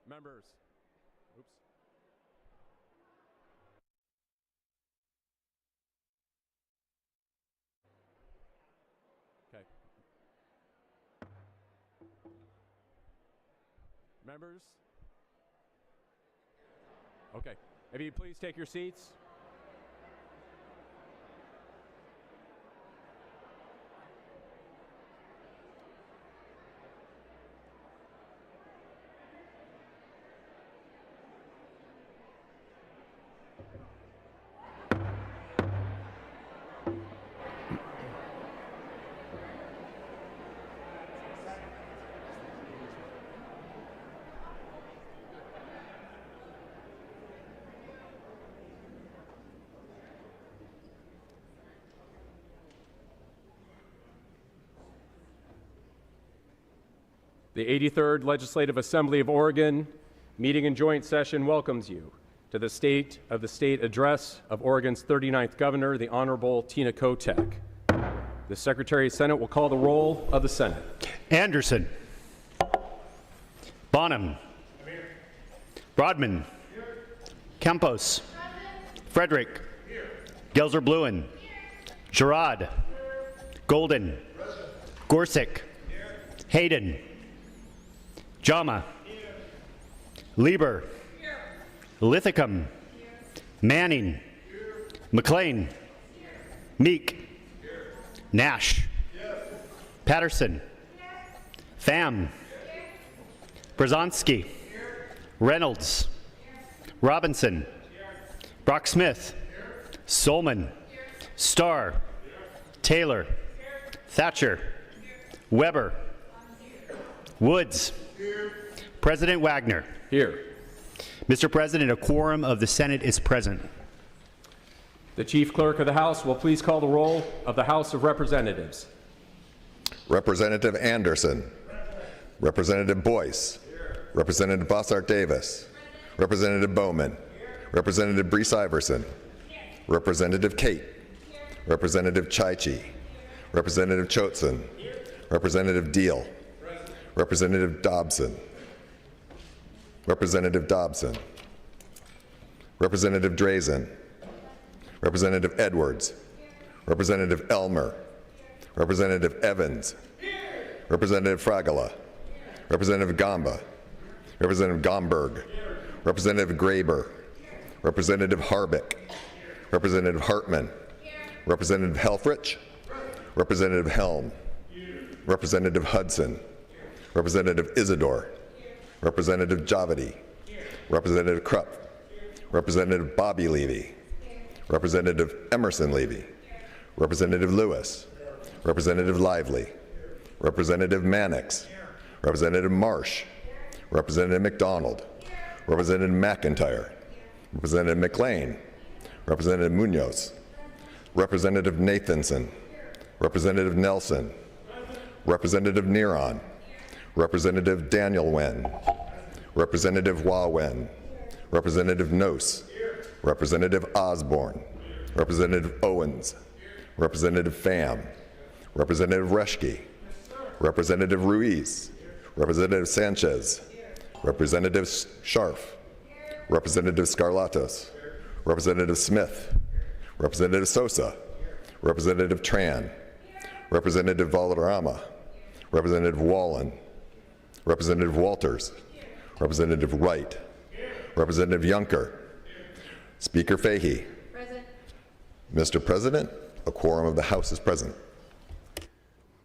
Members. Oops. Okay. Members. Okay. If you please take your seats. The 83rd Legislative Assembly of Oregon, meeting in joint session, welcomes you to the State of the State Address of Oregon's 39th Governor, the Honorable Tina Kotek. The Secretary of Senate will call the roll of the Senate. Anderson. Bonham. Broadman. Campos. Frederick. Gelser-Bluen. Girard. Golden. Gorsuch. Hayden. Jama. Lieber. Lithicum. Manning. McLean. Meek. Nash. Patterson. Pham. Brzezinski. Reynolds. Robinson. Brock Smith. Solman. Starr. Taylor. Thatcher. Weber. Woods. President Wagner. Here. Mr. President, a quorum of the Senate is present. The Chief Clerk of the House will please call the roll of the House of Representatives. Representative Anderson. Representative Boyce. Representative Bossart-Davis. Representative Bowman. Representative Brees-Iverson. Representative Kate. Representative Chaichi. Representative Choatson. Representative Deal. Representative Dobson. Representative Dobson. Representative Drazen. Representative Edwards. Representative Elmer. Representative Evans. Representative Fragola. Representative Gamba. Representative Gomberg. Representative Graber. Representative Harbeck. Representative Hartman. Representative Helfrich. Representative Helm. Representative Hudson. Representative Isidore. Representative Javadi. Representative Krupp. Representative Bobby Levy. Representative Emerson Levy. Representative Lewis. Representative Lively. Representative Mannix. Representative Marsh. Representative McDonald. Representative McIntyre. Representative McLean. Representative Munoz. Representative Nathanson. Representative Nelson. Representative Neron. Representative Daniel Wen. Representative Hua Wen. Representative Nose. Representative Osborne. Representative Owens. Representative Pham. Representative Reschke. Representative Ruiz. Representative Sanchez. Representative Scharf. Representative Scarlatos. Representative Smith. Representative Sosa. Representative Tran. Representative Valderrama. Representative Wallen. Representative Walters. Representative Wright. Representative Yunker. Speaker Fahey. Present. Mr. President, a quorum of the House is present.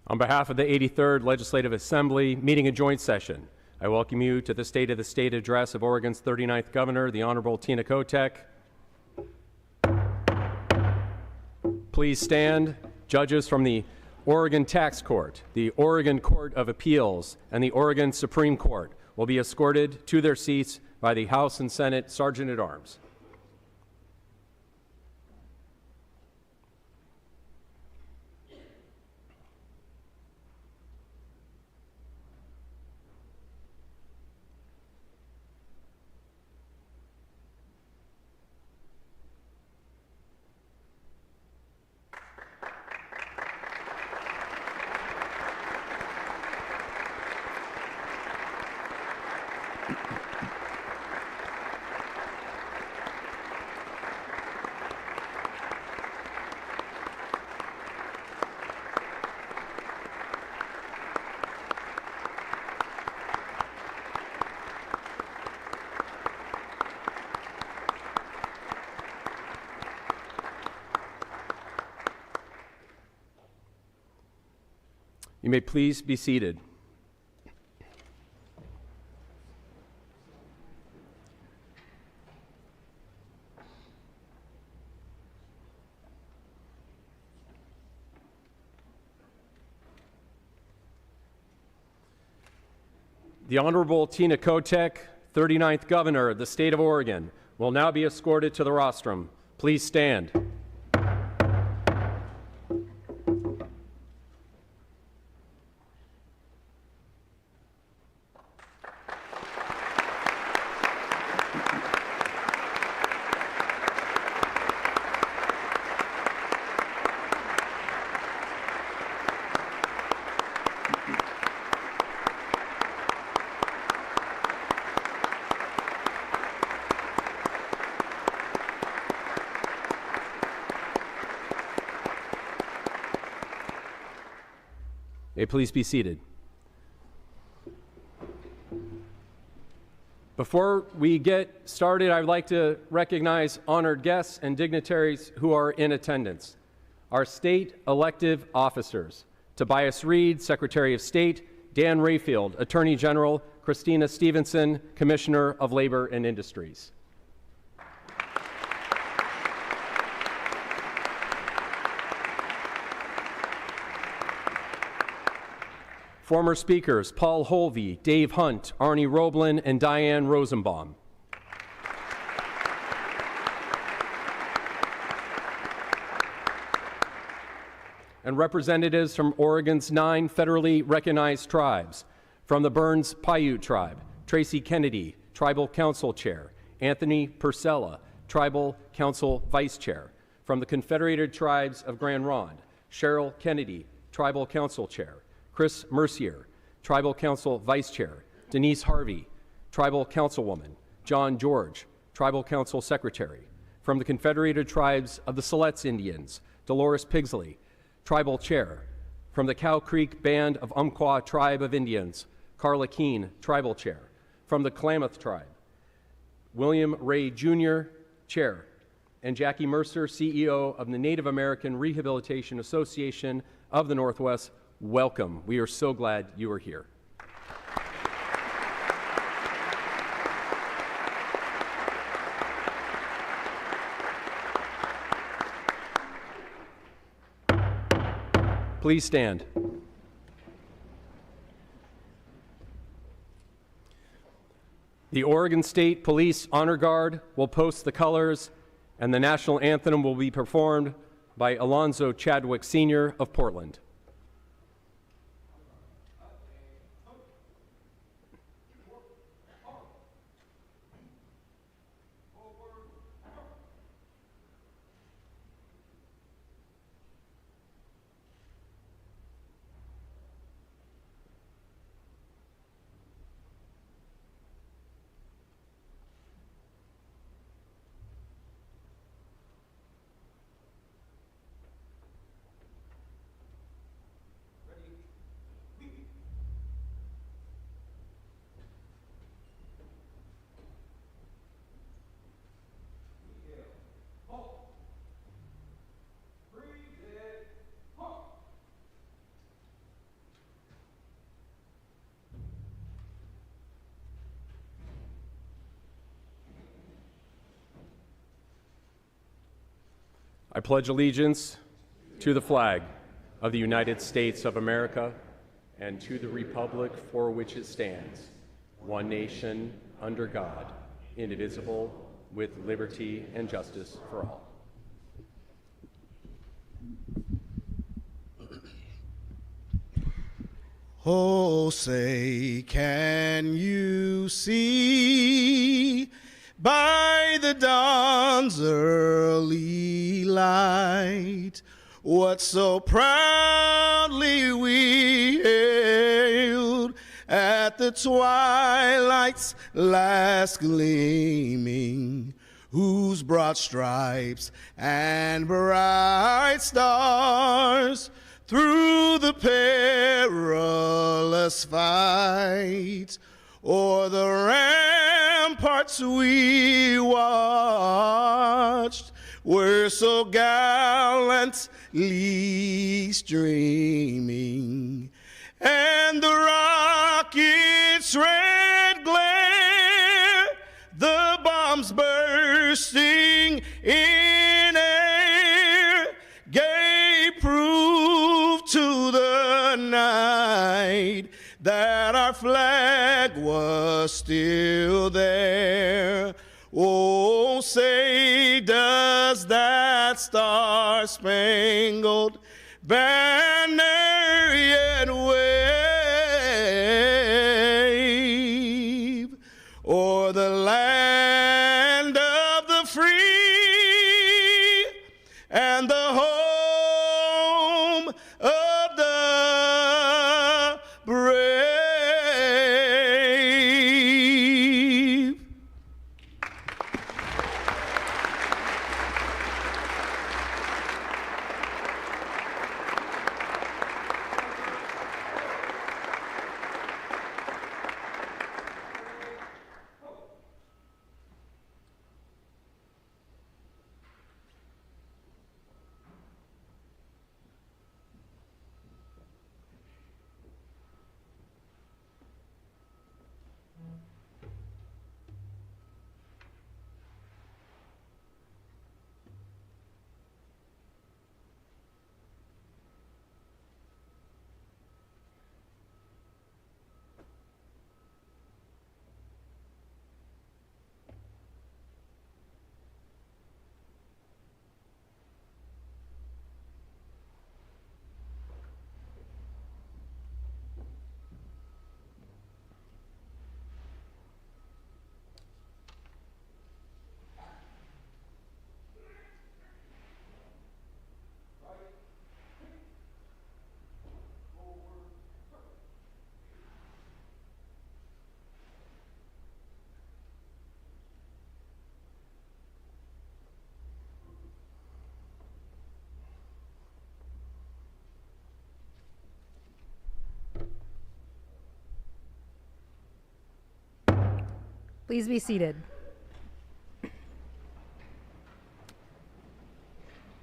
On behalf of the 83rd Legislative Assembly, meeting in joint session, I welcome you to the State of the State Address of Oregon's 39th Governor, the Honorable Tina Kotek. Please stand. Judges from the Oregon Tax Court, the Oregon Court of Appeals, and the Oregon Supreme Court will be escorted to their seats by the House and Senate Sergeant at Arms. You may please be seated. The Honorable Tina Kotek, 39th Governor of the State of Oregon, will now be escorted to the rostrum. Please stand. May please be seated. Before we get started, I'd like to recognize honored guests and dignitaries who are in attendance. Our state elective officers: Tobias Reed, Secretary of State; Dan Rayfield, Attorney General; Christina Stevenson, Commissioner of Labor and Industries. Former speakers Paul Holvey, Dave Hunt, Arnie Roblin, and Diane Rosenbaum. And representatives from Oregon's 9 federally recognized tribes. From the Burns Paiute Tribe, Tracy Kennedy, Tribal Council Chair; Anthony Purcella, Tribal Council Vice Chair. From the Confederated Tribes of Grand Ronde, Cheryl Kennedy, Tribal Council Chair; Chris Mercier, Tribal Council Vice Chair; Denise Harvey, Tribal Councilwoman; John George, Tribal Council Secretary. From the Confederated Tribes of the Siletz Indians, Dolores Pigsley, Tribal Chair. From the Cow Creek Band of Umpqua Tribe of Indians, Carla Keene, Tribal Chair. From the Klamath Tribe, William Ray Jr., Chair. And Jackie Mercer, CEO of the Native American Rehabilitation Association of the Northwest. Welcome. We are so glad you are here. Please stand. The Oregon State Police Honor Guard will post the colors, and the national anthem will be performed by Alonzo Chadwick Sr. of Portland. I pledge allegiance to the flag of the United States of America and to the republic for which it stands, one nation, under God, indivisible, with liberty and justice for all. Oh, say, can you see by the dawn's early light what so proudly we hailed at the twilight's last gleaming, whose broad stripes and bright stars through the perilous fight o'er the ramparts we watched were so gallantly streaming, its red glare, the bombs bursting in air gave proof to the night that our flag was still there. Oh, say does that star-spangled banner yet wave o'er the land of the free and the home of the brave? Please be seated.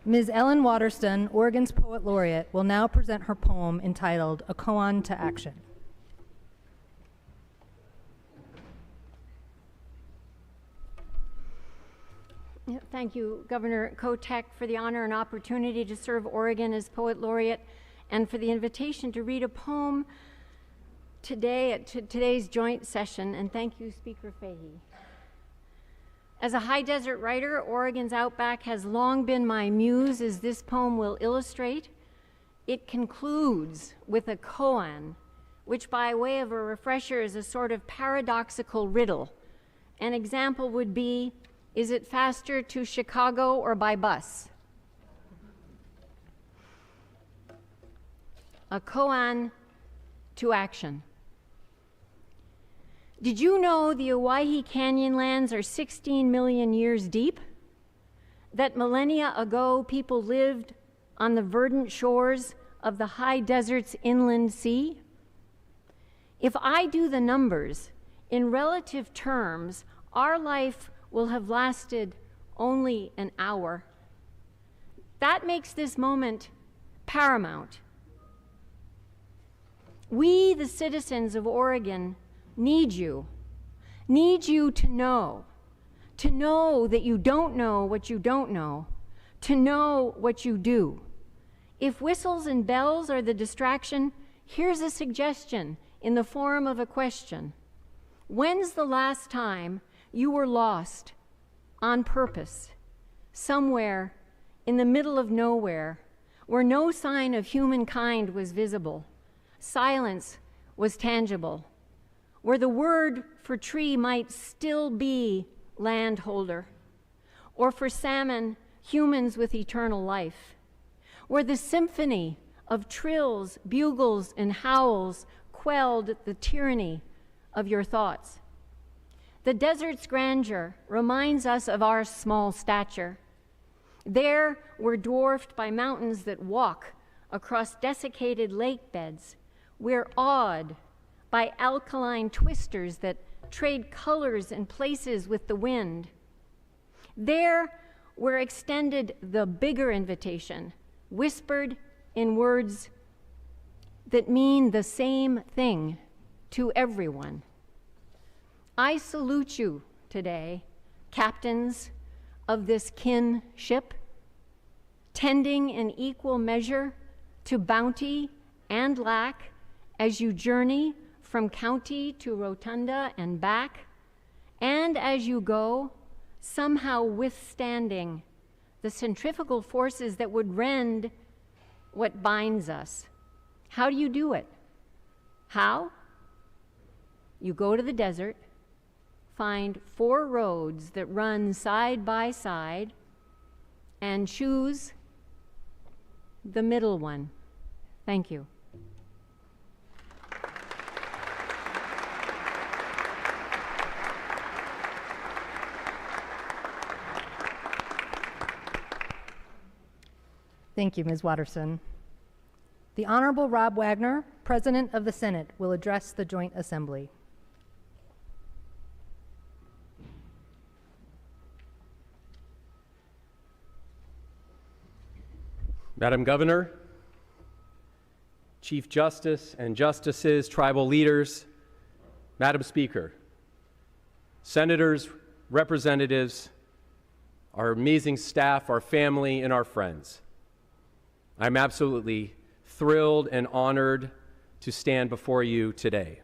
Ms. Ellen Waterston, Oregon's Poet Laureate, will now present her poem entitled A Koan to Action. Thank you, Governor Kotek, for the honor and opportunity to serve Oregon as Poet Laureate and for the invitation to read a poem today at today's joint session, and thank you, Speaker Fahey. As a high desert writer, Oregon's outback has long been my muse, as this poem will illustrate. It concludes with a koan, which by way of a refresher is a sort of paradoxical riddle. An example would be, is it faster to Chicago or by bus? A koan to action. Did you know the Owyhee Canyonlands are 16 million years deep? That millennia ago people lived on the verdant shores of the high desert's inland sea? If I do the numbers, in relative terms, our life will have lasted only an hour. That makes this moment paramount. We, the citizens of Oregon, need you to know that you don't know what you don't know, to know what you do. If whistles and bells are the distraction, here's a suggestion in the form of a question. When's the last time you were lost on purpose, somewhere in the middle of nowhere, where no sign of humankind was visible, silence was tangible, where the word for tree might still be landholder, or for salmon, humans with eternal life, where the symphony of trills, bugles, and howls quelled the tyranny of your thoughts. The desert's grandeur reminds us of our small stature. There we're dwarfed by mountains that walk across desiccated lake beds. We're awed by alkaline twisters that trade colors and places with the wind. There we're extended the bigger invitation, whispered in words that mean the same thing to everyone. I salute you today, captains of this kin ship, tending in equal measure to bounty and lack as you journey from county to rotunda and back, and as you go, somehow withstanding the centrifugal forces that would rend what binds us. How do you do it? How? You go to the desert, find 4 roads that run side by side, and choose the middle one. Thank you. Thank you, Ms. Watterson. The Honorable Rob Wagner, President of the Senate, will address the Joint Assembly. Madam Governor, Chief Justice and Justices, tribal leaders, Madam Speaker, Senators, Representatives, our amazing staff, our family, and our friends. I'm absolutely thrilled and honored to stand before you today.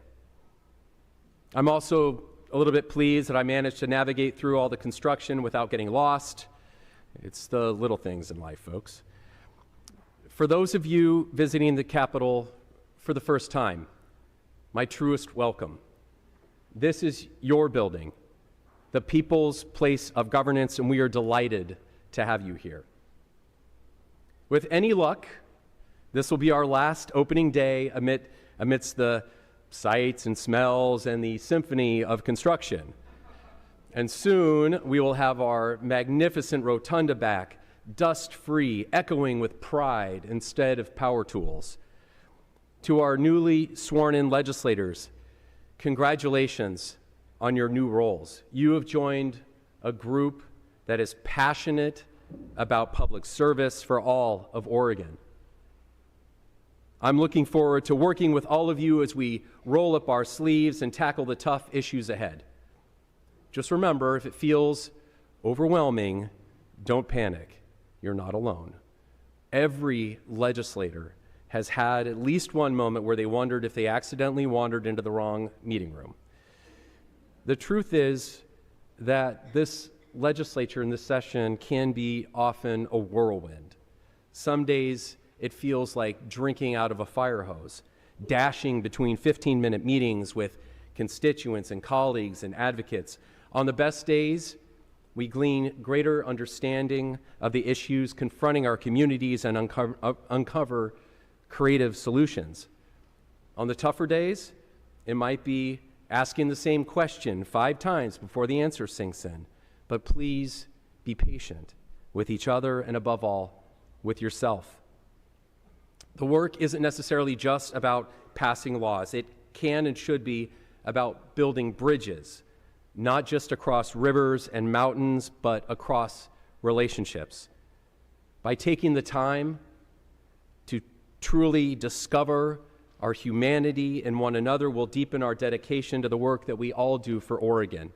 I'm also a little bit pleased that I managed to navigate through all the construction without getting lost. It's the little things in life, folks. For those of you visiting the Capitol for the first time, my truest welcome. This is your building, the people's place of governance, and we are delighted to have you here. With any luck, this will be our last opening day amidst the sights and smells and the symphony of construction. And soon we will have our magnificent rotunda back, dust-free, echoing with pride instead of power tools. To our newly sworn-in legislators, congratulations on your new roles. You have joined a group that is passionate about public service for all of Oregon. I'm looking forward to working with all of you as we roll up our sleeves and tackle the tough issues ahead. Just remember, if it feels overwhelming, don't panic. You're not alone. Every legislator has had at least one moment where they wondered if they accidentally wandered into the wrong meeting room. The truth is that this legislature in this session can be often a whirlwind. Some days it feels like drinking out of a fire hose, dashing between 15-minute meetings with constituents and colleagues and advocates. On the best days, we glean greater understanding of the issues confronting our communities and uncover creative solutions. On the tougher days, it might be asking the same question 5 times before the answer sinks in. But please be patient with each other and, above all, with yourself. The work isn't necessarily just about passing laws. It can and should be about building bridges, not just across rivers and mountains, but across relationships. By taking the time to truly discover our humanity in one another, we'll deepen our dedication to the work that we all do for Oregon.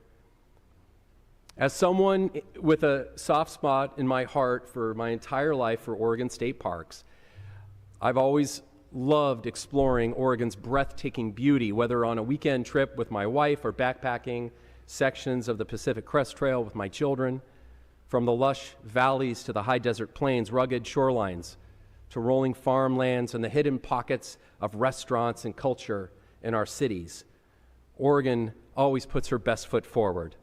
As someone with a soft spot in my heart for my entire life for Oregon State Parks, I've always loved exploring Oregon's breathtaking beauty, whether on a weekend trip with my wife or backpacking sections of the Pacific Crest Trail with my children. From the lush valleys to the high desert plains, rugged shorelines to rolling farmlands and the hidden pockets of restaurants and culture in our cities, Oregon always puts her best foot forward.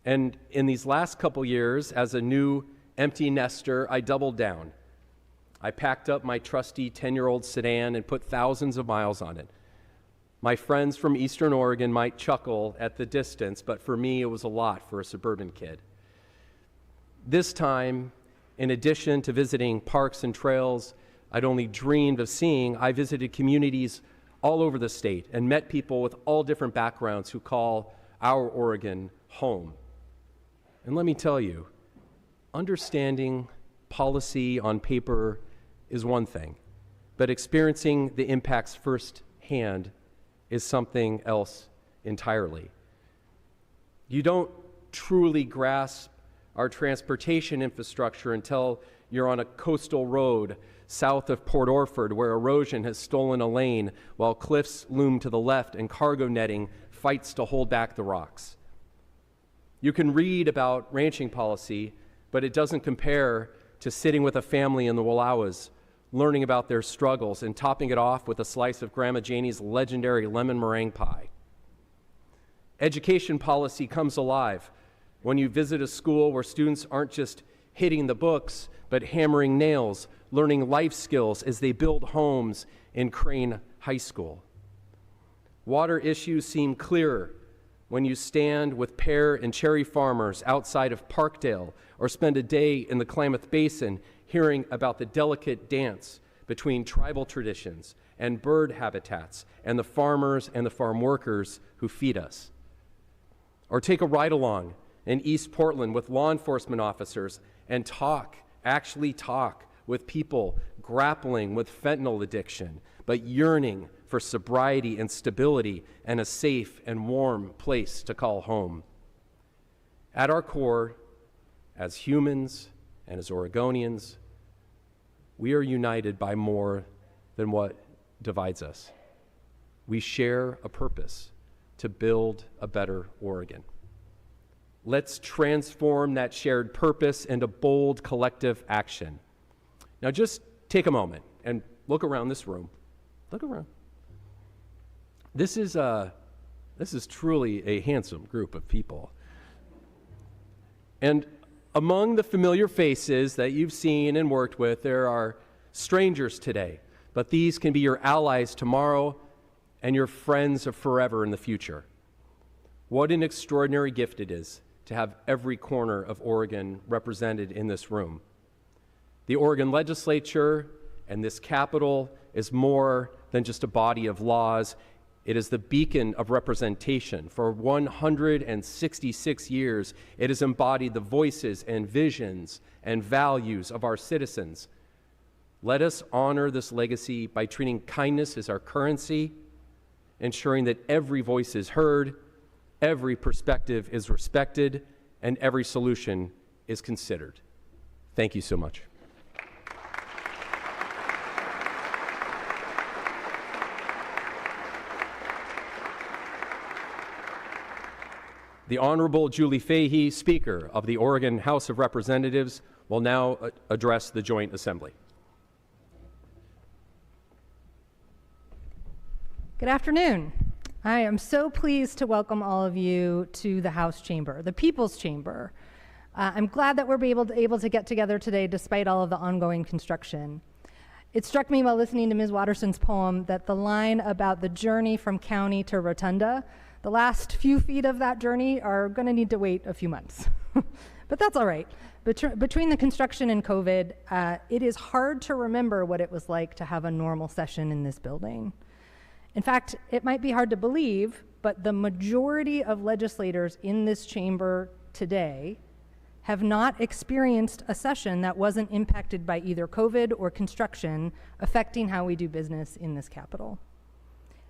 And in these last couple years, as a new empty nester, I doubled down. I packed up my trusty 10-year-old sedan and put thousands of miles on it. My friends from Eastern Oregon might chuckle at the distance, but for me, it was a lot for a suburban kid. This time, in addition to visiting parks and trails I'd only dreamed of seeing, I visited communities all over the state and met people with all different backgrounds who call our Oregon home. And let me tell you, understanding policy on paper is one thing, but experiencing the impacts firsthand is something else entirely. You don't truly grasp our transportation infrastructure until you're on a coastal road south of Port Orford where erosion has stolen a lane while cliffs loom to the left and cargo netting fights to hold back the rocks. You can read about ranching policy, but it doesn't compare to sitting with a family in the Wallowas, learning about their struggles and topping it off with a slice of Grandma Janie's legendary lemon meringue pie. Education policy comes alive when you visit a school where students aren't just hitting the books, but hammering nails, learning life skills as they build homes in Crane High School. Water issues seem clearer when you stand with pear and cherry farmers outside of Parkdale or spend a day in the Klamath Basin hearing about the delicate dance between tribal traditions and bird habitats and the farmers and the farm workers who feed us. Or take a ride-along in East Portland with law enforcement officers and actually talk with people grappling with fentanyl addiction, but yearning for sobriety and stability and a safe and warm place to call home. At our core, as humans and as Oregonians, we are united by more than what divides us. We share a purpose to build a better Oregon. Let's transform that shared purpose into bold collective action. Now just take a moment and look around this room. Look around. This is truly a handsome group of people. And among the familiar faces that you've seen and worked with, there are strangers today, but these can be your allies tomorrow and your friends of forever in the future. What an extraordinary gift it is to have every corner of Oregon represented in this room. The Oregon legislature and this Capitol is more than just a body of laws. It is the beacon of representation. For 166 years, it has embodied the voices and visions and values of our citizens. Let us honor this legacy by treating kindness as our currency, ensuring that every voice is heard, every perspective is respected, and every solution is considered. Thank you so much. The Honorable Julie Fahey, Speaker of the Oregon House of Representatives, will now address the Joint Assembly. Good afternoon. I am so pleased to welcome all of you to the House Chamber, the People's Chamber. I'm glad that we're able to get together today despite all of the ongoing construction. It struck me while listening to Ms. Waterston's poem that the line about the journey from county to rotunda, the last few feet of that journey are going to need to wait a few months. But that's all right. Between the construction and COVID, it is hard to remember what it was like to have a normal session in this building. In fact, it might be hard to believe, but the majority of legislators in this chamber today have not experienced a session that wasn't impacted by either COVID or construction affecting how we do business in this Capitol.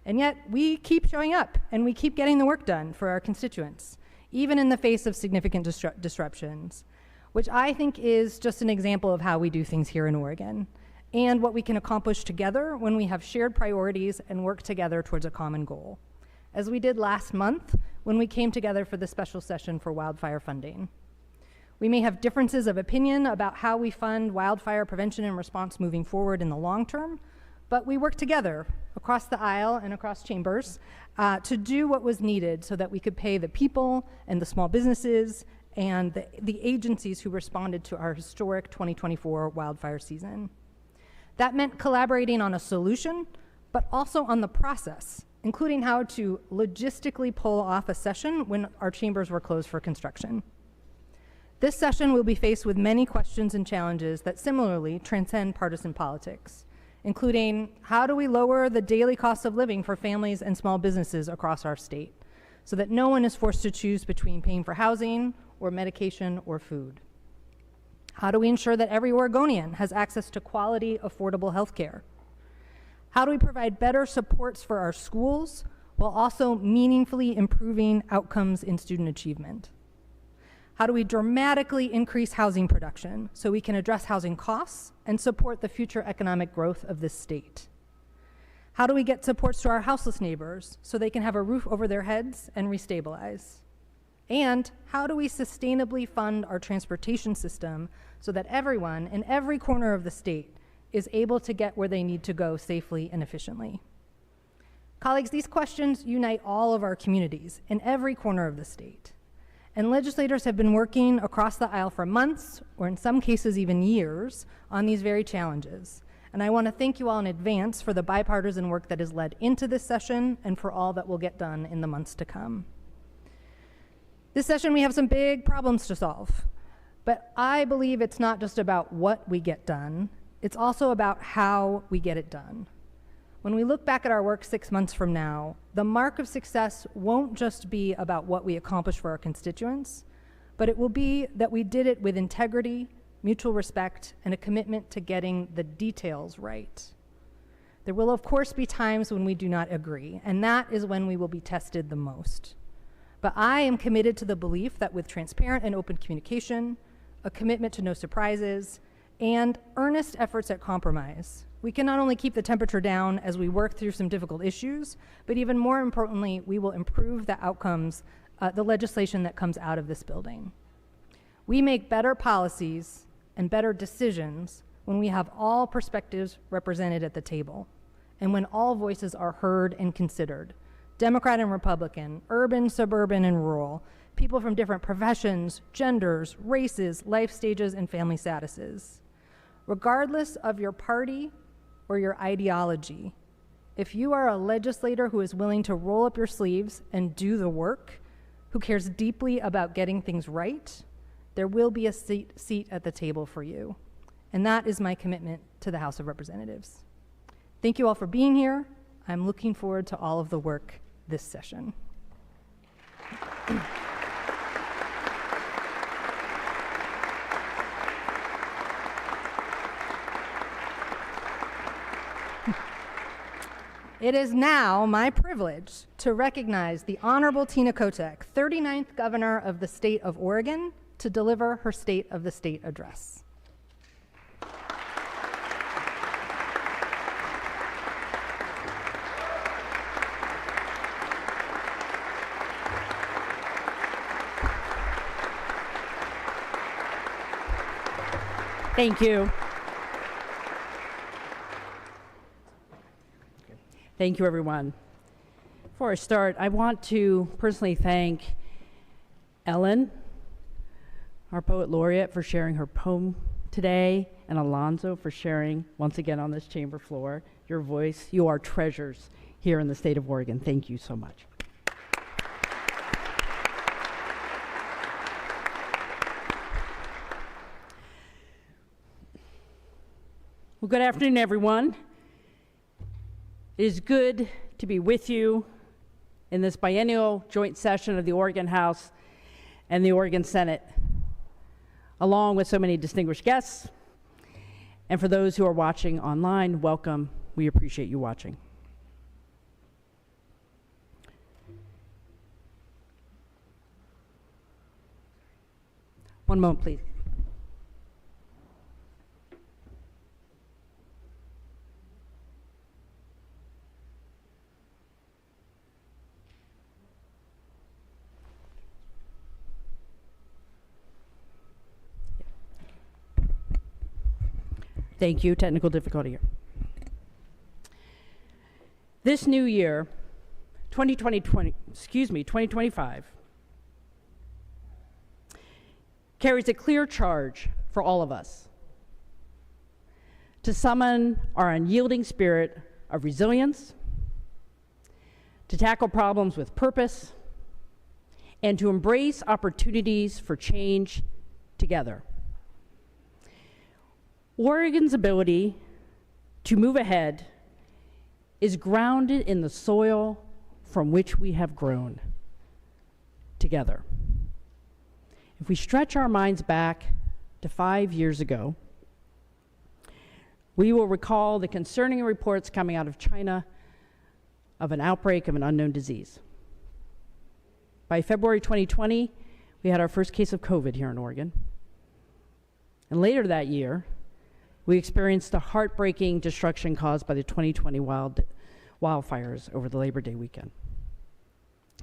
And yet we keep showing up and we keep getting the work done for our constituents, even in the face of significant disruptions, which I think is just an example of how we do things here in Oregon and what we can accomplish together when we have shared priorities and work together towards a common goal, as we did last month when we came together for the special session for wildfire funding. We may have differences of opinion about how we fund wildfire prevention and response moving forward in the long term, but we worked together across the aisle and across chambers to do what was needed so that we could pay the people and the small businesses and the agencies who responded to our historic 2024 wildfire season. That meant collaborating on a solution, but also on the process, including how to logistically pull off a session when our chambers were closed for construction. This session will be faced with many questions and challenges that similarly transcend partisan politics, including how do we lower the daily cost of living for families and small businesses across our state so that no one is forced to choose between paying for housing or medication or food? How do we ensure that every Oregonian has access to quality, affordable health care? How do we provide better supports for our schools while also meaningfully improving outcomes in student achievement? How do we dramatically increase housing production so we can address housing costs and support the future economic growth of this state? How do we get supports to our houseless neighbors so they can have a roof over their heads and restabilize? And how do we sustainably fund our transportation system so that everyone in every corner of the state is able to get where they need to go safely and efficiently? Colleagues, these questions unite all of our communities in every corner of the state. And legislators have been working across the aisle for months, or in some cases even years, on these very challenges. And I want to thank you all in advance for the bipartisan work that has led into this session and for all that will get done in the months to come. This session, we have some big problems to solve. But I believe it's not just about what we get done, it's also about how we get it done. When we look back at our work 6 months from now, the mark of success won't just be about what we accomplish for our constituents, but it will be that we did it with integrity, mutual respect, and a commitment to getting the details right. There will, of course, be times when we do not agree, and that is when we will be tested the most. But I am committed to the belief that with transparent and open communication, a commitment to no surprises, and earnest efforts at compromise, we can not only keep the temperature down as we work through some difficult issues, but even more importantly, we will improve the outcomes, the legislation that comes out of this building. We make better policies and better decisions when we have all perspectives represented at the table, and when all voices are heard and considered. Democrat and Republican, urban, suburban, and rural, people from different professions, genders, races, life stages, and family statuses. Regardless of your party or your ideology, if you are a legislator who is willing to roll up your sleeves and do the work, who cares deeply about getting things right, there will be a seat at the table for you. And that is my commitment to the House of Representatives. Thank you all for being here. I'm looking forward to all of the work this session. It is now my privilege to recognize the Honorable Tina Kotek, 39th Governor of the State of Oregon, to deliver her State of the State address. Thank you. Thank you, everyone. Before I start, I want to personally thank Ellen, our poet laureate, for sharing her poem today, and Alonzo for sharing once again on this chamber floor. Your voice, you are treasures here in the state of Oregon. Thank you so much. Well, good afternoon, everyone. It is good to be with you in this biennial joint session of the Oregon House and the Oregon Senate, along with so many distinguished guests. And for those who are watching online, welcome. We appreciate you watching. One moment, please. Thank you. Technical difficulty here. This new year, 2025, carries a clear charge for all of us to summon our unyielding spirit of resilience, to tackle problems with purpose, and to embrace opportunities for change together. Oregon's ability to move ahead is grounded in the soil from which we have grown together. If we stretch our minds back to 5 years ago, we will recall the concerning reports coming out of China of an outbreak of an unknown disease. By February 2020, we had our first case of COVID here in Oregon. And later that year, we experienced the heartbreaking destruction caused by the 2020 wildfires over the Labor Day weekend.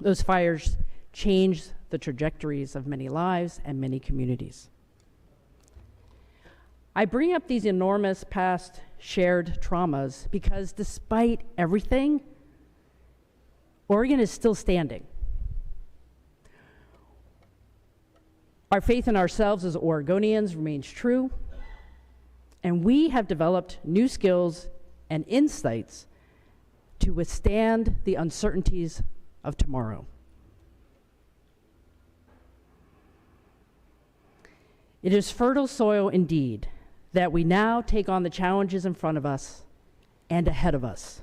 Those fires changed the trajectories of many lives and many communities. I bring up these enormous past shared traumas because despite everything, Oregon is still standing. Our faith in ourselves as Oregonians remains true, and we have developed new skills and insights to withstand the uncertainties of tomorrow. It is fertile soil indeed that we now take on the challenges in front of us and ahead of us.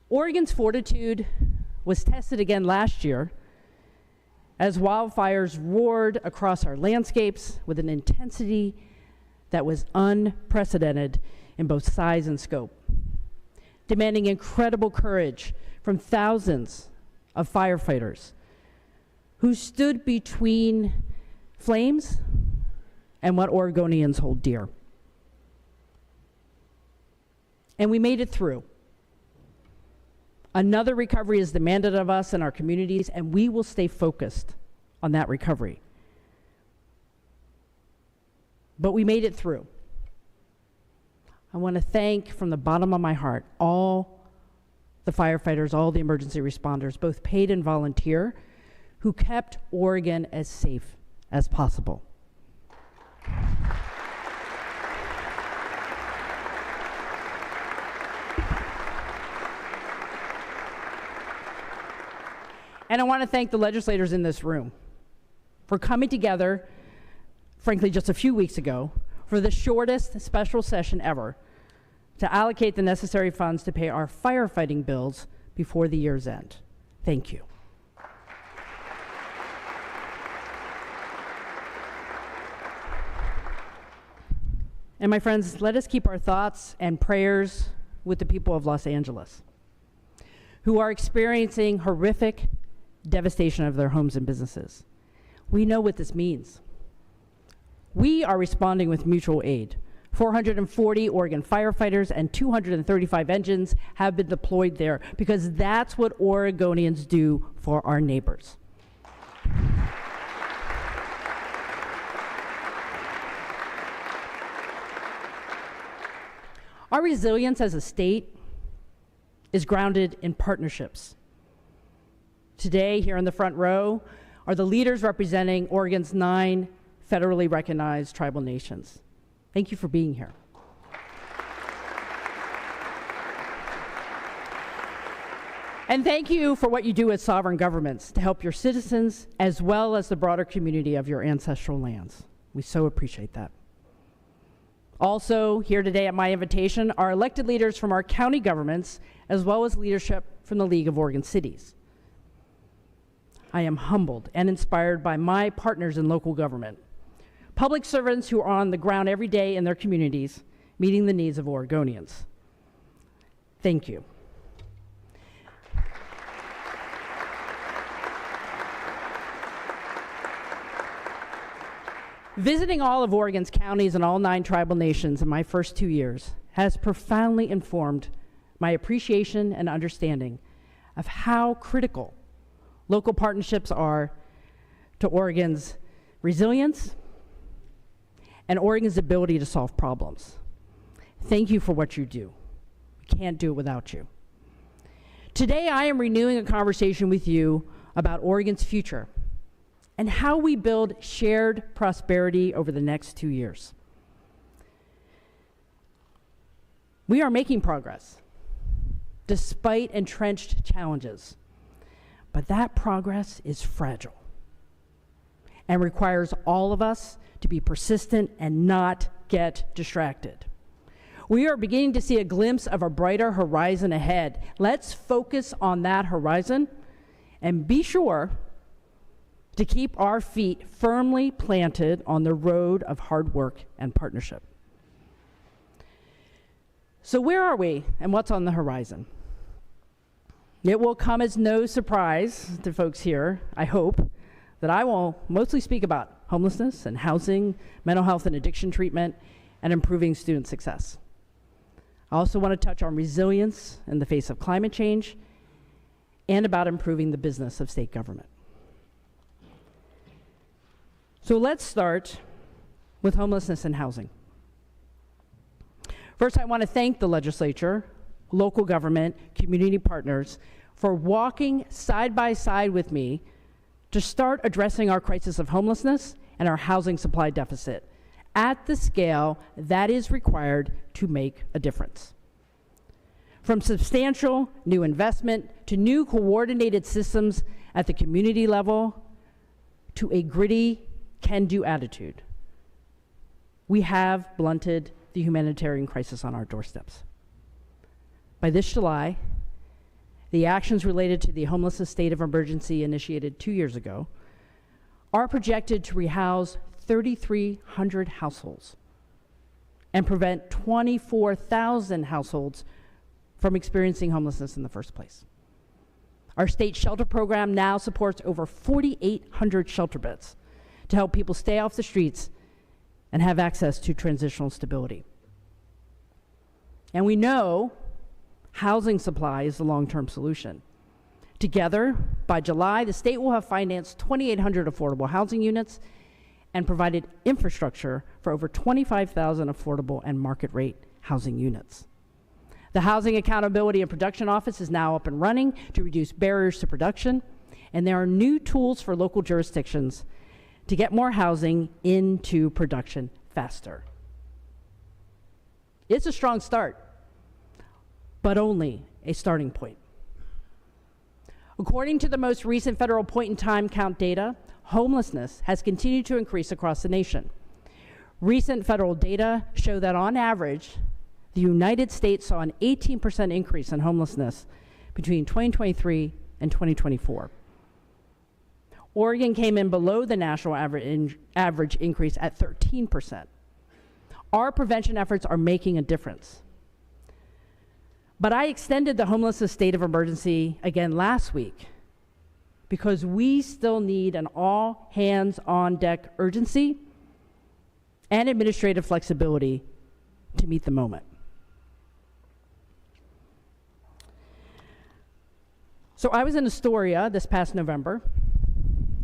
Oregon's fortitude was tested again last year as wildfires roared across our landscapes with an intensity that was unprecedented in both size and scope, demanding incredible courage from thousands of firefighters who stood between flames and what Oregonians hold dear. And we made it through. Another recovery is demanded of us and our communities, and we will stay focused on that recovery. But we made it through. I want to thank from the bottom of my heart all the firefighters, all the emergency responders, both paid and volunteer, who kept Oregon as safe as possible. And I want to thank the legislators in this room for coming together, frankly, just a few weeks ago, for the shortest special session ever to allocate the necessary funds to pay our firefighting bills before the year's end. Thank you. And my friends, let us keep our thoughts and prayers with the people of Los Angeles, who are experiencing horrific devastation of their homes and businesses. We know what this means. We are responding with mutual aid. 440 Oregon firefighters and 235 engines have been deployed there because that's what Oregonians do for our neighbors. Our resilience as a state is grounded in partnerships. Today, here in the front row, are the leaders representing Oregon's 9 federally recognized tribal nations. Thank you for being here. And thank you for what you do as sovereign governments to help your citizens as well as the broader community of your ancestral lands. We so appreciate that. Also, here today at my invitation are elected leaders from our county governments, as well as leadership from the League of Oregon Cities. I am humbled and inspired by my partners in local government, public servants who are on the ground every day in their communities, meeting the needs of Oregonians. Thank you. Visiting all of Oregon's counties and all 9 tribal nations in my first 2 years has profoundly informed my appreciation and understanding of how critical local partnerships are to Oregon's resilience and Oregon's ability to solve problems. Thank you for what you do. We can't do it without you. Today, I am renewing a conversation with you about Oregon's future and how we build shared prosperity over the next 2 years. We are making progress, despite entrenched challenges, but that progress is fragile and requires all of us to be persistent and not get distracted. We are beginning to see a glimpse of a brighter horizon ahead. Let's focus on that horizon and be sure to keep our feet firmly planted on the road of hard work and partnership. So where are we and what's on the horizon? It will come as no surprise to folks here, I hope, that I will mostly speak about homelessness and housing, mental health and addiction treatment, and improving student success. I also want to touch on resilience in the face of climate change and about improving the business of state government. So let's start with homelessness and housing. First, I want to thank the legislature, local government, community partners for walking side by side with me to start addressing our crisis of homelessness and our housing supply deficit at the scale that is required to make a difference. From substantial new investment to new coordinated systems at the community level to a gritty can-do attitude, we have blunted the humanitarian crisis on our doorsteps. By this July, the actions related to the homelessness state of emergency initiated 2 years ago are projected to rehouse 3,300 households and prevent 24,000 households from experiencing homelessness in the first place. Our state shelter program now supports over 4,800 shelter beds to help people stay off the streets and have access to transitional stability. And we know housing supply is the long-term solution. Together, by July, the state will have financed 2,800 affordable housing units and provided infrastructure for over 25,000 affordable and market-rate housing units. The Housing Accountability and Production Office is now up and running to reduce barriers to production, and there are new tools for local jurisdictions to get more housing into production faster. It's a strong start, but only a starting point. According to the most recent federal point-in-time count data, homelessness has continued to increase across the nation. Recent federal data show that on average, the United States saw an 18% increase in homelessness between 2023 and 2024. Oregon came in below the national average increase at 13%. Our prevention efforts are making a difference. But I extended the homelessness state of emergency again last week because we still need an all-hands-on-deck urgency and administrative flexibility to meet the moment. So I was in Astoria this past November.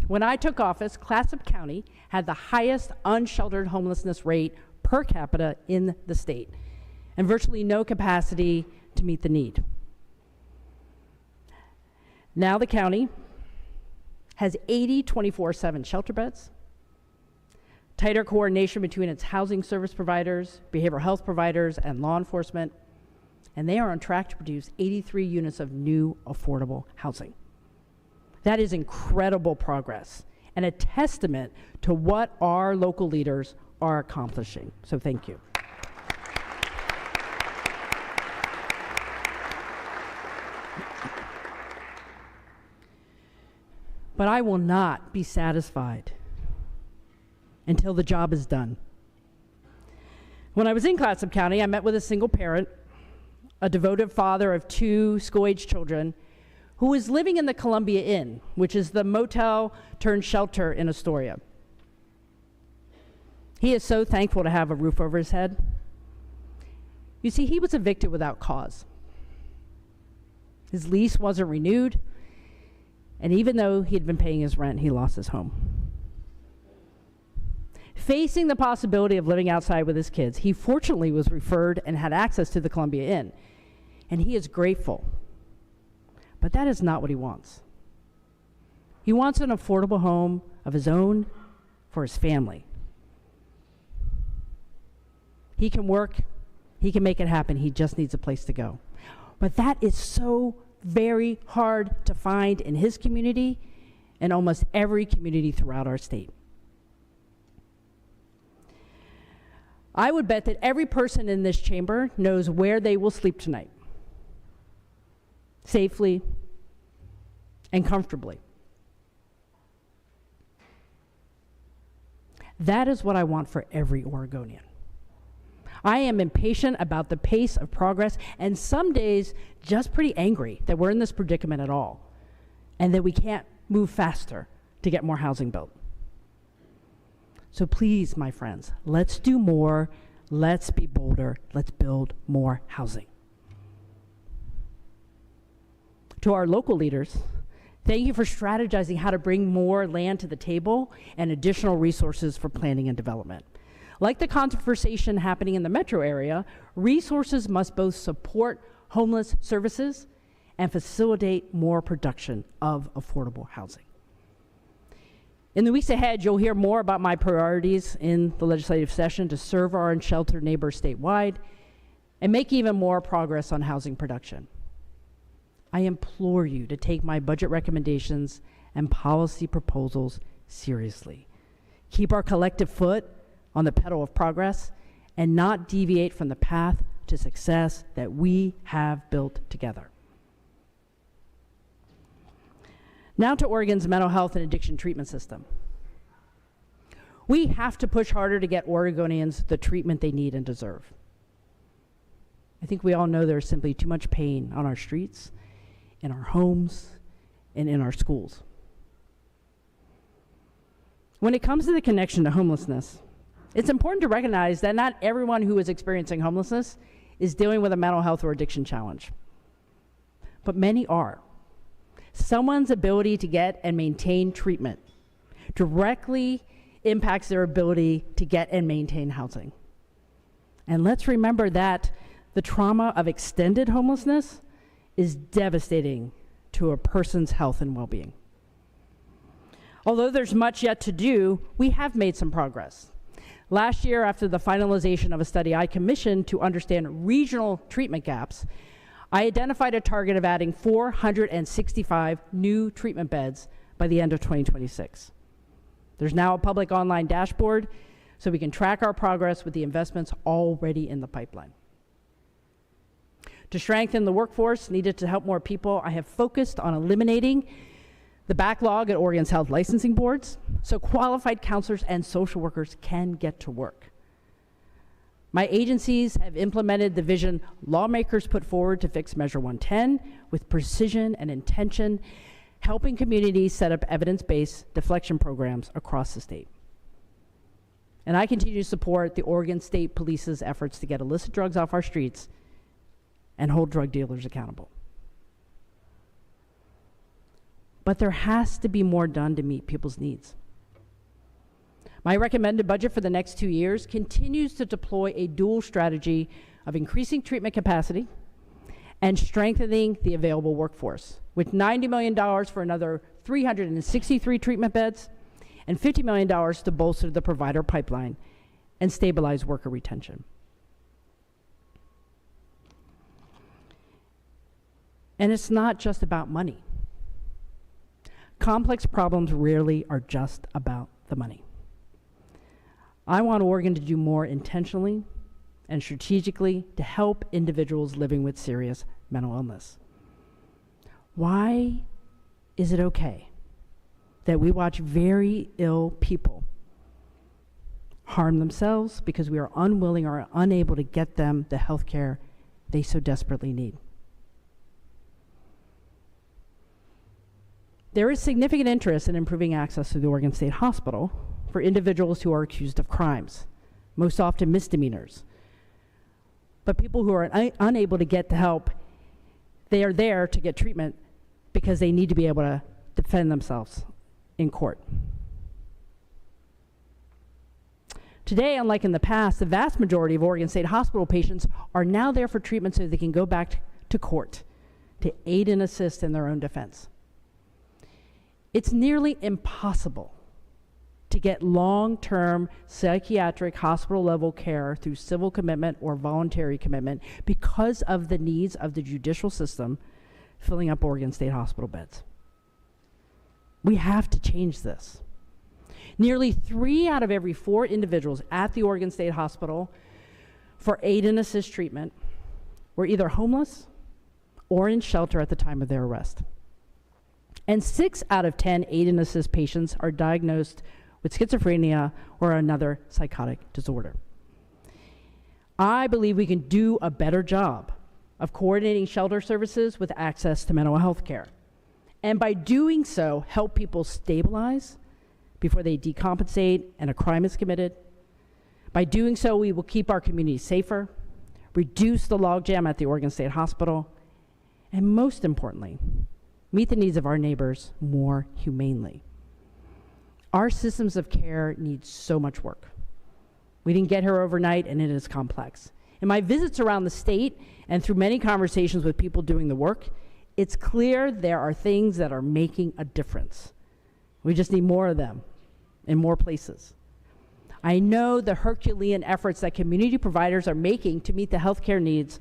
When I took office, Clatsop County had the highest unsheltered homelessness rate per capita in the state and virtually no capacity to meet the need. Now the county has 80 24/7 shelter beds, tighter coordination between its housing service providers, behavioral health providers, and law enforcement, and they are on track to produce 83 units of new affordable housing. That is incredible progress and a testament to what our local leaders are accomplishing. So thank you. But I will not be satisfied until the job is done. When I was in Clatsop County, I met with a single parent, a devoted father of 2 school-age children, who was living in the Columbia Inn, which is the motel turned shelter in Astoria. He is so thankful to have a roof over his head. You see, he was evicted without cause. His lease wasn't renewed, and even though he had been paying his rent, he lost his home. Facing the possibility of living outside with his kids, he fortunately was referred and had access to the Columbia Inn, and he is grateful. But that is not what he wants. He wants an affordable home of his own for his family. He can work, he can make it happen, he just needs a place to go. But that is so very hard to find in his community and almost every community throughout our state. I would bet that every person in this chamber knows where they will sleep tonight, safely and comfortably. That is what I want for every Oregonian. I am impatient about the pace of progress, and some days just pretty angry that we're in this predicament at all and that we can't move faster to get more housing built. So please, my friends, let's do more, let's be bolder, let's build more housing. To our local leaders, thank you for strategizing how to bring more land to the table and additional resources for planning and development. Like the conversation happening in the metro area, resources must both support homeless services and facilitate more production of affordable housing. In the weeks ahead, you'll hear more about my priorities in the legislative session to serve our unsheltered neighbors statewide and make even more progress on housing production. I implore you to take my budget recommendations and policy proposals seriously. Keep our collective foot on the pedal of progress and not deviate from the path to success that we have built together. Now to Oregon's mental health and addiction treatment system. We have to push harder to get Oregonians the treatment they need and deserve. I think we all know there's simply too much pain on our streets, in our homes, and in our schools. When it comes to the connection to homelessness, it's important to recognize that not everyone who is experiencing homelessness is dealing with a mental health or addiction challenge, but many are. Someone's ability to get and maintain treatment directly impacts their ability to get and maintain housing. And let's remember that the trauma of extended homelessness is devastating to a person's health and well-being. Although there's much yet to do, we have made some progress. Last year, after the finalization of a study I commissioned to understand regional treatment gaps, I identified a target of adding 465 new treatment beds by the end of 2026. There's now a public online dashboard so we can track our progress with the investments already in the pipeline. To strengthen the workforce needed to help more people, I have focused on eliminating the backlog at Oregon's health licensing boards so qualified counselors and social workers can get to work. My agencies have implemented the vision lawmakers put forward to fix Measure 110 with precision and intention, helping communities set up evidence-based deflection programs across the state. And I continue to support the Oregon State Police's efforts to get illicit drugs off our streets and hold drug dealers accountable. But there has to be more done to meet people's needs. My recommended budget for the next 2 years continues to deploy a dual strategy of increasing treatment capacity and strengthening the available workforce, with $90 million for another 363 treatment beds and $50 million to bolster the provider pipeline and stabilize worker retention. And it's not just about money. Complex problems rarely are just about the money. I want Oregon to do more intentionally and strategically to help individuals living with serious mental illness. Why is it okay that we watch very ill people harm themselves because we are unwilling or unable to get them the health care they so desperately need? There is significant interest in improving access to the Oregon State Hospital for individuals who are accused of crimes, most often misdemeanors. But people who are unable to get the help, they are there to get treatment because they need to be able to defend themselves in court. Today, unlike in the past, the vast majority of Oregon State Hospital patients are now there for treatment so they can go back to court to aid and assist in their own defense. It's nearly impossible to get long-term psychiatric hospital-level care through civil commitment or voluntary commitment because of the needs of the judicial system filling up Oregon State Hospital beds. We have to change this. Nearly 3 out of every 4 individuals at the Oregon State Hospital for aid and assist treatment were either homeless or in shelter at the time of their arrest. And 6 out of 10 aid and assist patients are diagnosed with schizophrenia or another psychotic disorder. I believe we can do a better job of coordinating shelter services with access to mental health care. And by doing so, help people stabilize before they decompensate and a crime is committed. By doing so, we will keep our communities safer, reduce the logjam at the Oregon State Hospital, and most importantly, meet the needs of our neighbors more humanely. Our systems of care need so much work. We didn't get here overnight, and it is complex. In my visits around the state and through many conversations with people doing the work, it's clear there are things that are making a difference. We just need more of them in more places. I know the Herculean efforts that community providers are making to meet the healthcare needs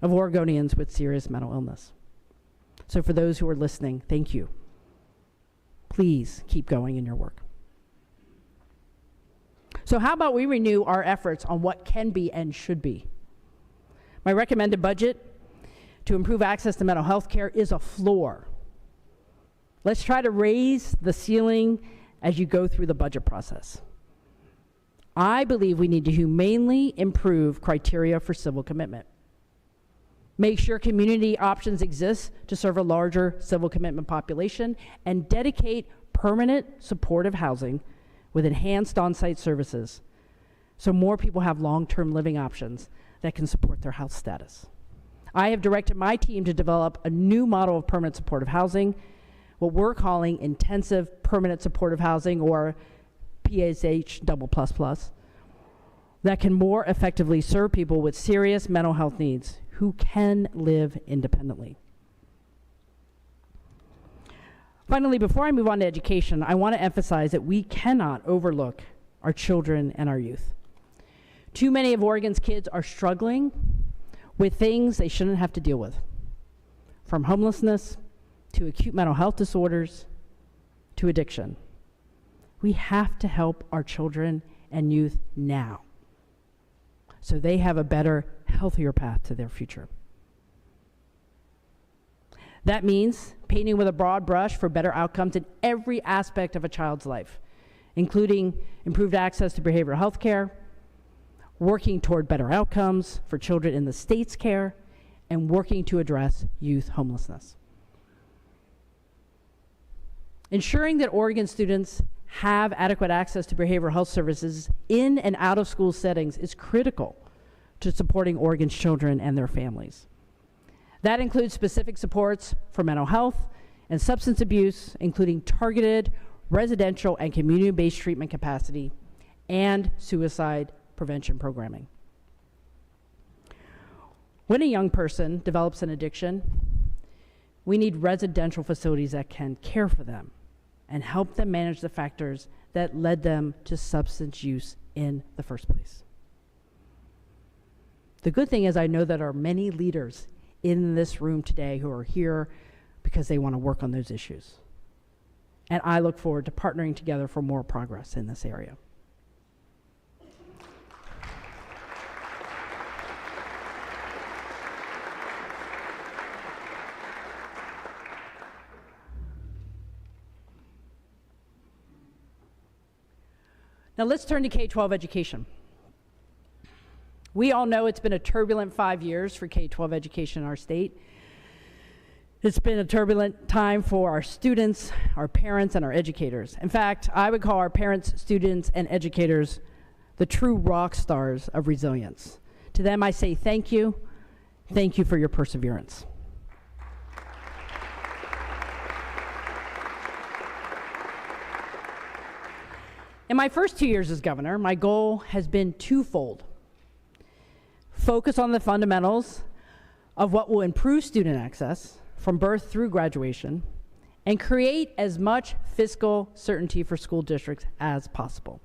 of Oregonians with serious mental illness. So for those who are listening, thank you. Please keep going in your work. So how about we renew our efforts on what can be and should be? My recommended budget to improve access to mental health care is a floor. Let's try to raise the ceiling as you go through the budget process. I believe we need to humanely improve criteria for civil commitment. Make sure community options exist to serve a larger civil commitment population, and dedicate permanent supportive housing with enhanced on-site services so more people have long-term living options that can support their health status. I have directed my team to develop a new model of permanent supportive housing, what we're calling intensive permanent supportive housing, or PSH++, that can more effectively serve people with serious mental health needs who can live independently. Finally, before I move on to education, I want to emphasize that we cannot overlook our children and our youth. Too many of Oregon's kids are struggling with things they shouldn't have to deal with, from homelessness to acute mental health disorders to addiction. We have to help our children and youth now so they have a better, healthier path to their future. That means painting with a broad brush for better outcomes in every aspect of a child's life, including improved access to behavioral health care, working toward better outcomes for children in the state's care, and working to address youth homelessness. Ensuring that Oregon students have adequate access to behavioral health services in and out of school settings is critical to supporting Oregon's children and their families. That includes specific supports for mental health and substance abuse, including targeted residential and community-based treatment capacity and suicide prevention programming. When a young person develops an addiction, we need residential facilities that can care for them and help them manage the factors that led them to substance use in the first place. The good thing is I know that there are many leaders in this room today who are here because they want to work on those issues. And I look forward to partnering together for more progress in this area. Now let's turn to K-12 education. We all know it's been a turbulent 5 years for K-12 education in our state. It's been a turbulent time for our students, our parents, and our educators. In fact, I would call our parents, students, and educators the true rock stars of resilience. To them, I say thank you. Thank you for your perseverance. In my first 2 years as governor, my goal has been twofold. Focus on the fundamentals of what will improve student access from birth through graduation, and create as much fiscal certainty for school districts as possible.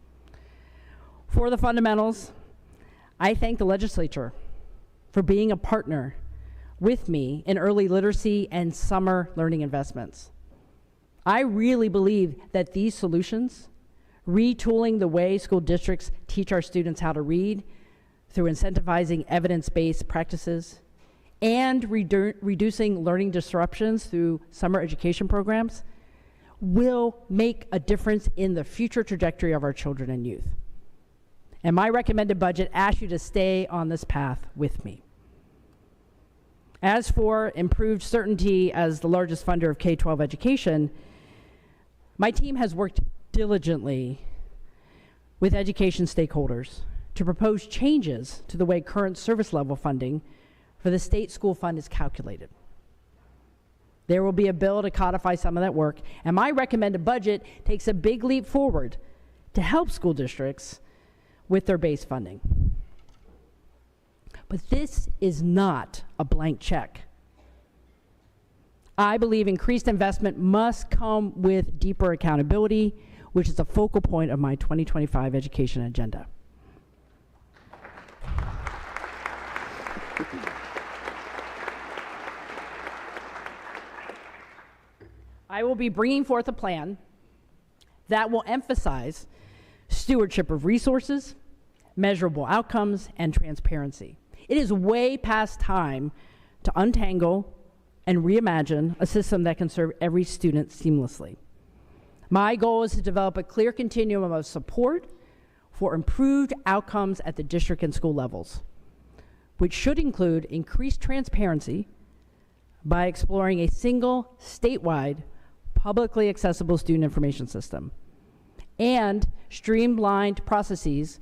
For the fundamentals, I thank the legislature for being a partner with me in early literacy and summer learning investments. I really believe that these solutions, retooling the way school districts teach our students how to read through incentivizing evidence-based practices, and reducing learning disruptions through summer education programs, will make a difference in the future trajectory of our children and youth. And my recommended budget asks you to stay on this path with me. As for improved certainty as the largest funder of K-12 education, my team has worked diligently with education stakeholders to propose changes to the way current service level funding for the state school fund is calculated. There will be a bill to codify some of that work, and my recommended budget takes a big leap forward to help school districts with their base funding. But this is not a blank check. I believe increased investment must come with deeper accountability, which is a focal point of my 2025 education agenda. I will be bringing forth a plan that will emphasize stewardship of resources, measurable outcomes, and transparency. It is way past time to untangle and reimagine a system that can serve every student seamlessly. My goal is to develop a clear continuum of support for improved outcomes at the district and school levels, which should include increased transparency by exploring a single statewide publicly accessible student information system and streamlined processes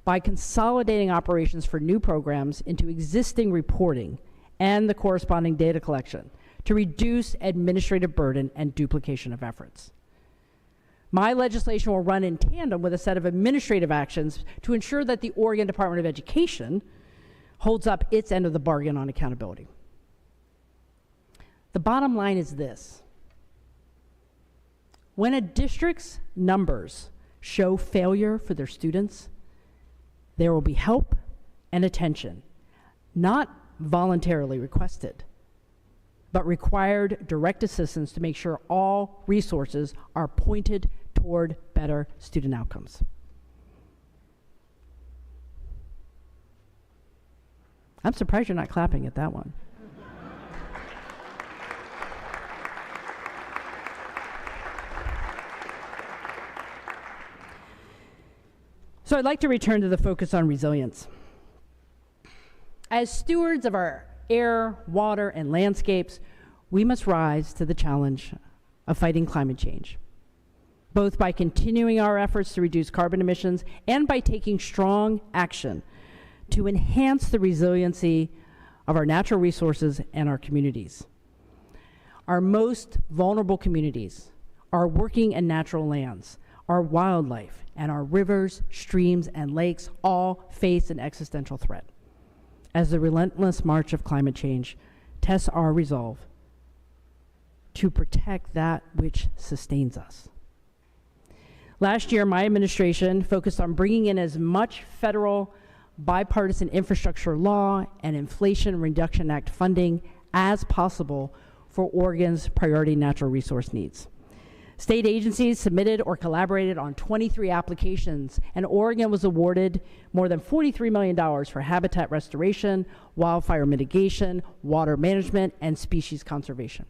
by consolidating operations for new programs into existing reporting and the corresponding data collection to reduce administrative burden and duplication of efforts. My legislation will run in tandem with a set of administrative actions to ensure that the Oregon Department of Education holds up its end of the bargain on accountability. The bottom line is this: when a district's numbers show failure for their students, there will be help and attention, not voluntarily requested, but required direct assistance to make sure all resources are pointed toward better student outcomes. I'm surprised you're not clapping at that one. So I'd like to return to the focus on resilience. As stewards of our air, water, and landscapes, we must rise to the challenge of fighting climate change, both by continuing our efforts to reduce carbon emissions and by taking strong action to enhance the resiliency of our natural resources and our communities. Our most vulnerable communities, our working and natural lands, our wildlife, and our rivers, streams, and lakes all face an existential threat as the relentless march of climate change tests our resolve to protect that which sustains us. Last year, my administration focused on bringing in as much federal bipartisan infrastructure law and Inflation Reduction Act funding as possible for Oregon's priority natural resource needs. State agencies submitted or collaborated on 23 applications, and Oregon was awarded more than $43 million for habitat restoration, wildfire mitigation, water management, and species conservation.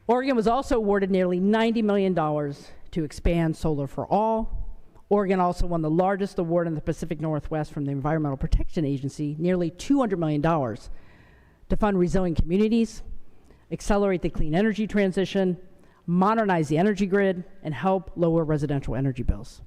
Oregon was also awarded nearly $90 million to expand solar for all. Oregon also won the largest award in the Pacific Northwest from the Environmental Protection Agency, nearly $200 million, to fund resilient communities, accelerate the clean energy transition, modernize the energy grid, and help lower residential energy bills.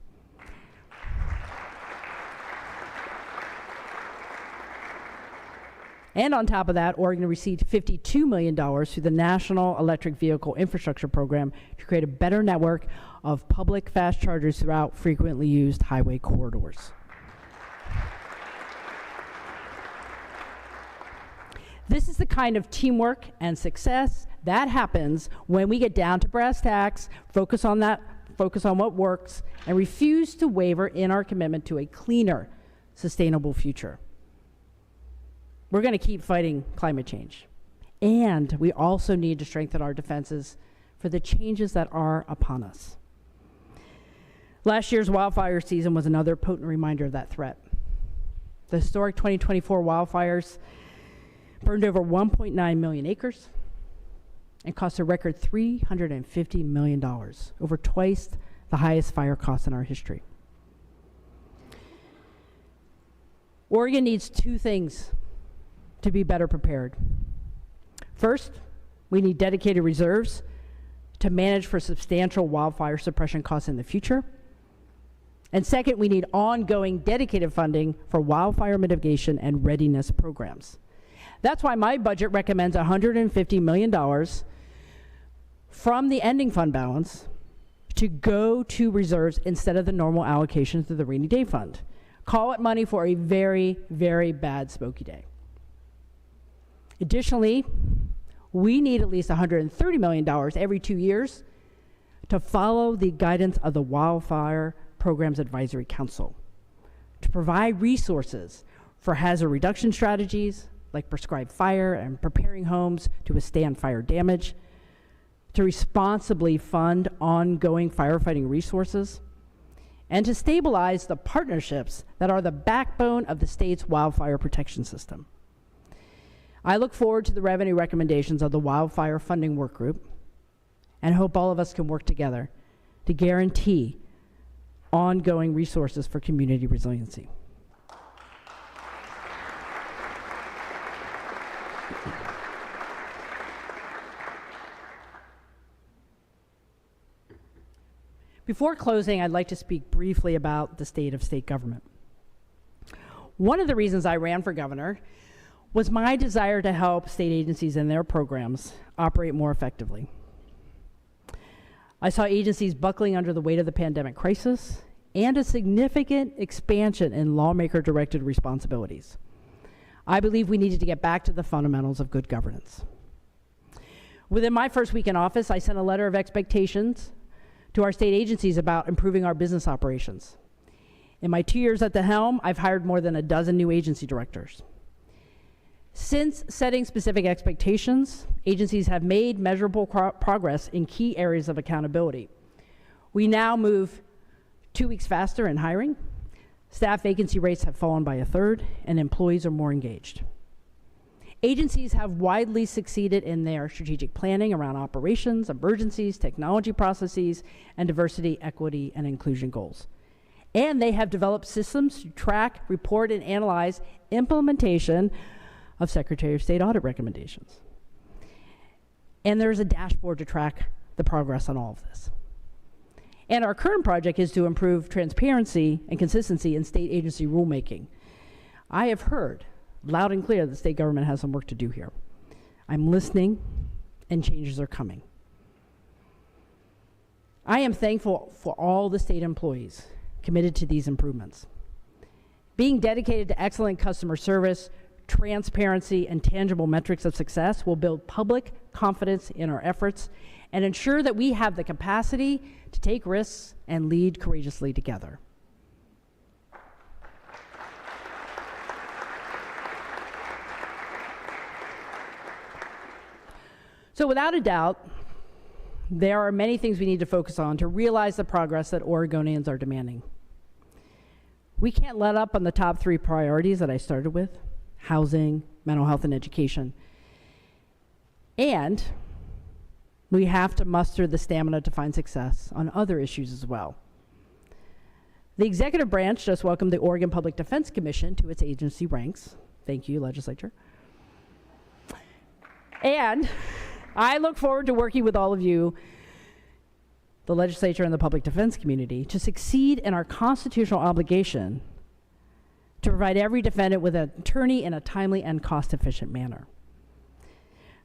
And on top of that, Oregon received $52 million through the National Electric Vehicle Infrastructure Program to create a better network of public fast chargers throughout frequently used highway corridors. This is the kind of teamwork and success that happens when we get down to brass tacks, focus on what works, and refuse to waver in our commitment to a cleaner, sustainable future. We're going to keep fighting climate change. And we also need to strengthen our defenses for the changes that are upon us. Last year's wildfire season was another potent reminder of that threat. The historic 2024 wildfires burned over 1.9 million acres, and cost a record $350 million, over twice the highest fire costs in our history. Oregon needs two things to be better prepared. First, we need dedicated reserves to manage for substantial wildfire suppression costs in the future. And second, we need ongoing dedicated funding for wildfire mitigation and readiness programs. That's why my budget recommends $150 million from the ending fund balance to go to reserves instead of the normal allocations to the rainy day fund. Call it money for a very, very bad smoky day. Additionally, we need at least $130 million every 2 years to follow the guidance of the Wildfire Programs Advisory Council, to provide resources for hazard reduction strategies like prescribed fire and preparing homes to withstand fire damage, to responsibly fund ongoing firefighting resources, and to stabilize the partnerships that are the backbone of the state's wildfire protection system. I look forward to the revenue recommendations of the Wildfire Funding Work Group and hope all of us can work together to guarantee ongoing resources for community resiliency. Before closing, I'd like to speak briefly about the state of state government. One of the reasons I ran for governor was my desire to help state agencies and their programs operate more effectively. I saw agencies buckling under the weight of the pandemic crisis and a significant expansion in lawmaker-directed responsibilities. I believe we needed to get back to the fundamentals of good governance. Within my first week in office, I sent a letter of expectations to our state agencies about improving our business operations. In my 2 years at the helm, I've hired more than a dozen new agency directors. Since setting specific expectations, agencies have made measurable progress in key areas of accountability. We now move 2 weeks faster in hiring, staff vacancy rates have fallen by a third, and employees are more engaged. Agencies have widely succeeded in their strategic planning around operations, emergencies, technology processes, and diversity, equity, and inclusion goals. And they have developed systems to track, report, and analyze implementation of Secretary of State audit recommendations. And there's a dashboard to track the progress on all of this. And our current project is to improve transparency and consistency in state agency rulemaking. I have heard loud and clear that the state government has some work to do here. I'm listening, and changes are coming. I am thankful for all the state employees committed to these improvements. Being dedicated to excellent customer service, transparency, and tangible metrics of success will build public confidence in our efforts and ensure that we have the capacity to take risks and lead courageously together. So without a doubt, there are many things we need to focus on to realize the progress that Oregonians are demanding. We can't let up on the top 3 priorities that I started with: housing, mental health, and education. And we have to muster the stamina to find success on other issues as well. The executive branch just welcomed the Oregon Public Defense Commission to its agency ranks. Thank you, legislature. And I look forward to working with all of you, the legislature and the public defense community, to succeed in our constitutional obligation to provide every defendant with an attorney in a timely and cost-efficient manner.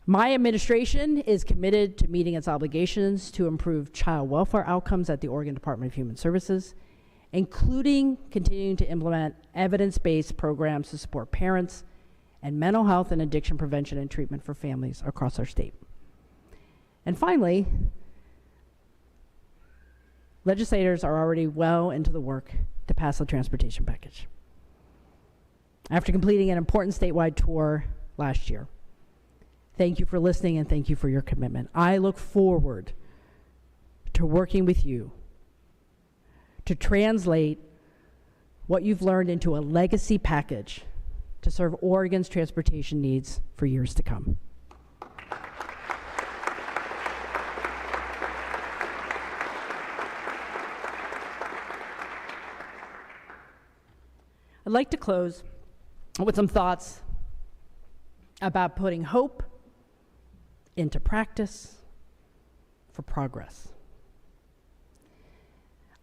My administration is committed to meeting its obligations to improve child welfare outcomes at the Oregon Department of Human Services, including continuing to implement evidence-based programs to support parents and mental health and addiction prevention and treatment for families across our state. And finally, legislators are already well into the work to pass the transportation package. After completing an important statewide tour last year, thank you for listening and thank you for your commitment. I look forward to working with you to translate what you've learned into a legacy package to serve Oregon's transportation needs for years to come. I'd like to close with some thoughts about putting hope into practice for progress.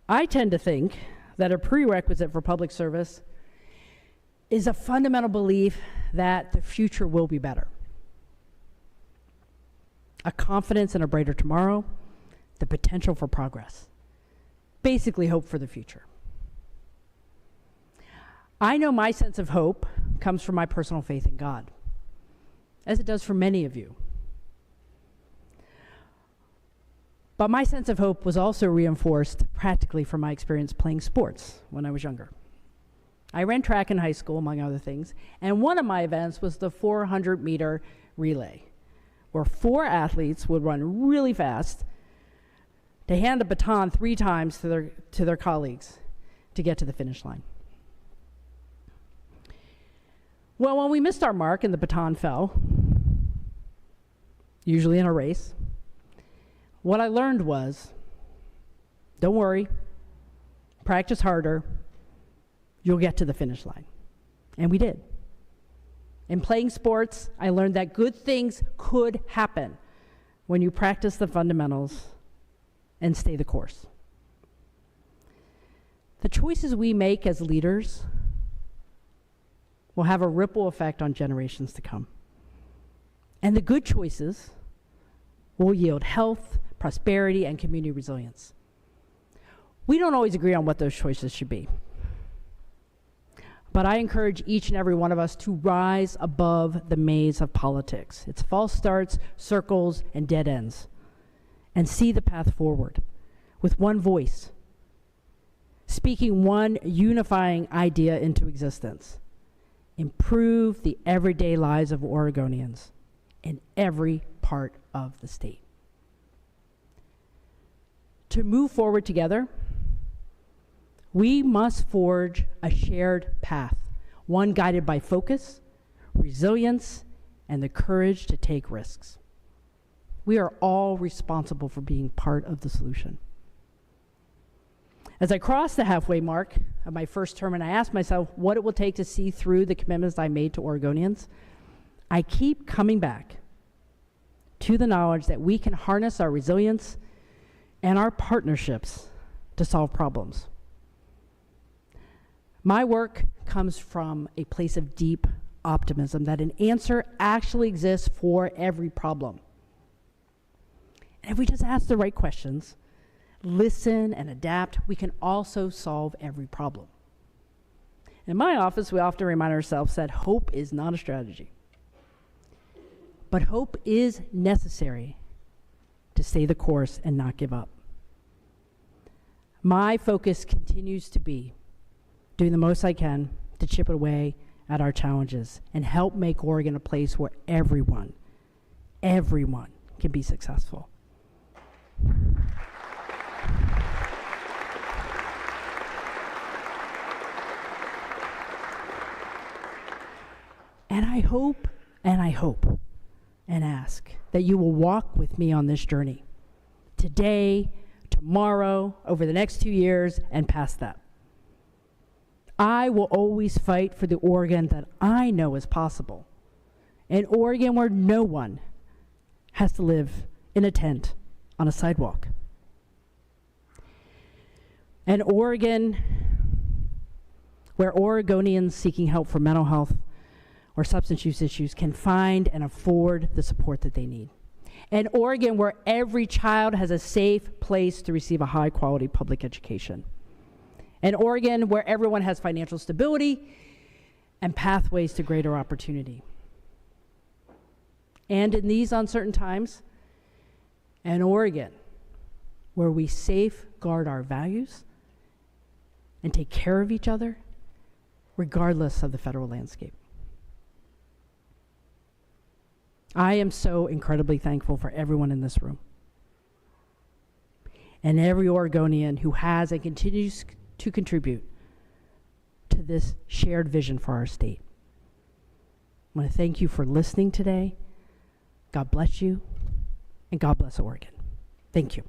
I tend to think that a prerequisite for public service is a fundamental belief that the future will be better. A confidence in a brighter tomorrow, the potential for progress. Basically, hope for the future. I know my sense of hope comes from my personal faith in God, as it does for many of you. But my sense of hope was also reinforced practically from my experience playing sports when I was younger. I ran track in high school, among other things, and one of my events was the 400-meter relay, where 4 athletes would run really fast to hand a baton 3 times to their colleagues to get to the finish line. Well, when we missed our mark and the baton fell, usually in a race, what I learned was, don't worry, practice harder, you'll get to the finish line. And we did. In playing sports, I learned that good things could happen when you practice the fundamentals and stay the course. The choices we make as leaders will have a ripple effect on generations to come. And the good choices will yield health, prosperity, and community resilience. We don't always agree on what those choices should be. But I encourage each and every one of us to rise above the maze of politics. It's false starts, circles, and dead ends. And see the path forward with one voice, speaking one unifying idea into existence. Improve the everyday lives of Oregonians in every part of the state. To move forward together, we must forge a shared path, one guided by focus, resilience, and the courage to take risks. We are all responsible for being part of the solution. As I crossed the halfway mark of my first term and I asked myself what it will take to see through the commitments I made to Oregonians, I keep coming back to the knowledge that we can harness our resilience and our partnerships to solve problems. My work comes from a place of deep optimism that an answer actually exists for every problem. And if we just ask the right questions, listen and adapt, we can also solve every problem. In my office, we often remind ourselves that hope is not a strategy. But hope is necessary to stay the course and not give up. My focus continues to be doing the most I can to chip away at our challenges and help make Oregon a place where everyone can be successful. And I hope and ask that you will walk with me on this journey today, tomorrow, over the next 2 years, and past that. I will always fight for the Oregon that I know is possible, an Oregon where no one has to live in a tent on a sidewalk. An Oregon where Oregonians seeking help for mental health or substance use issues can find and afford the support that they need. An Oregon where every child has a safe place to receive a high-quality public education. An Oregon where everyone has financial stability and pathways to greater opportunity. And in these uncertain times, an Oregon where we safeguard our values and take care of each other regardless of the federal landscape. I am so incredibly thankful for everyone in this room and every Oregonian who has and continues to contribute to this shared vision for our state. I want to thank you for listening today. God bless you, and God bless Oregon. Thank you.